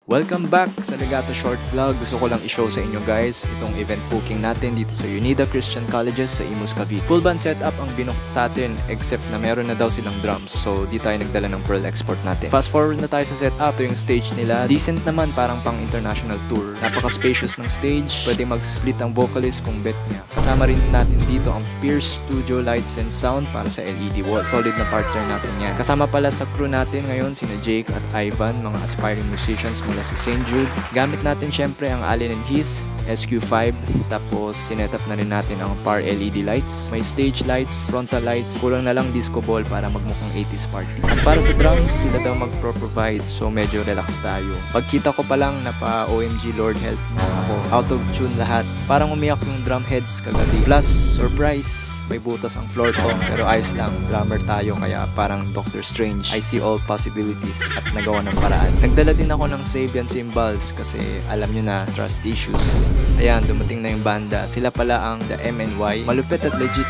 Welcome back sa Legato Short Vlog. Gusto ko lang i-show sa inyo guys itong event booking natin dito sa Unida Christian Colleges sa Imus, Cavite. Full band setup ang binook sa atin except na meron na daw silang drums, so di tayo nagdala ng Pearl Export natin. Fast forward na tayo sa setup. Ito yung stage nila. Decent naman, parang pang international tour. Napaka-spacious ng stage. Pwede mag-split ang vocalist kung bet niya. Kasama rin natin dito ang Pierce Studio Lights and Sound para sa LED wall. Solid na partner natin yan. Kasama pala sa crew natin ngayon sina Jake at Ivan, mga aspiring musicians mula sa St. Jude. Gamit natin syempre ang Allen & Heath SQ5, tapos sinetup na rin natin ang PAR LED lights. May stage lights, frontal lights, kulang na lang disco ball para magmukhang 80s party. At para sa drums, sila daw magpro-provide, so medyo relax tayo. Pagkita ko pa lang na pa OMG Lord help na ako, out of tune lahat. Parang umiyak yung drum heads kagabi. Plus, surprise, may butas ang floor ko, pero ayos lang, drummer tayo kaya parang Doctor Strange. I see all possibilities at nagawa ng paraan. Nagdala din ako ng Sabian cymbals kasi alam nyo na, trust issues. Ayan, dumating na yung banda. Sila pala ang The MNY. Malupit at legit.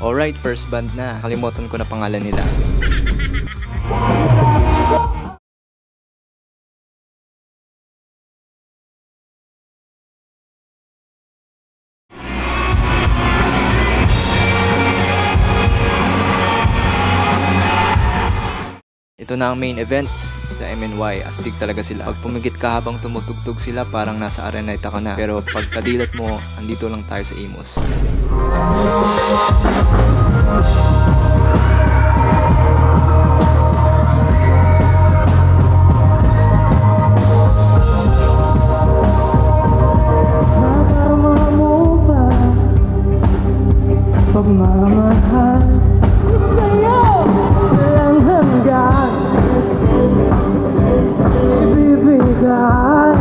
Alright, first band na. Kalimutan ko na pangalan nila. Ito na ang main event, The MNY. Astig talaga sila. Pag pumigit ka habang tumutugtog sila, parang nasa Araneta ka na. Pero pag kadilat mo, andito lang tayo sa Imus. Pagmamahal sa'yo lang hanggang ibibigay.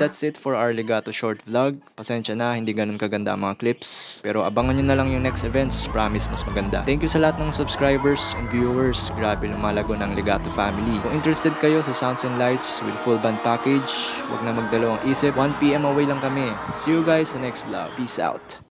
That's it for our Legato short vlog. Pasensya na, hindi ganun kaganda ang mga clips. Pero abangan nyo na lang yung next events. Promise, mas maganda. Thank you sa lahat ng subscribers and viewers. Grabe lumalago ng Legato family. Kung interested kayo sa sounds and lights with full band package, huwag na magdalawang isip. 1 PM away lang kami. See you guys sa next vlog. Peace out.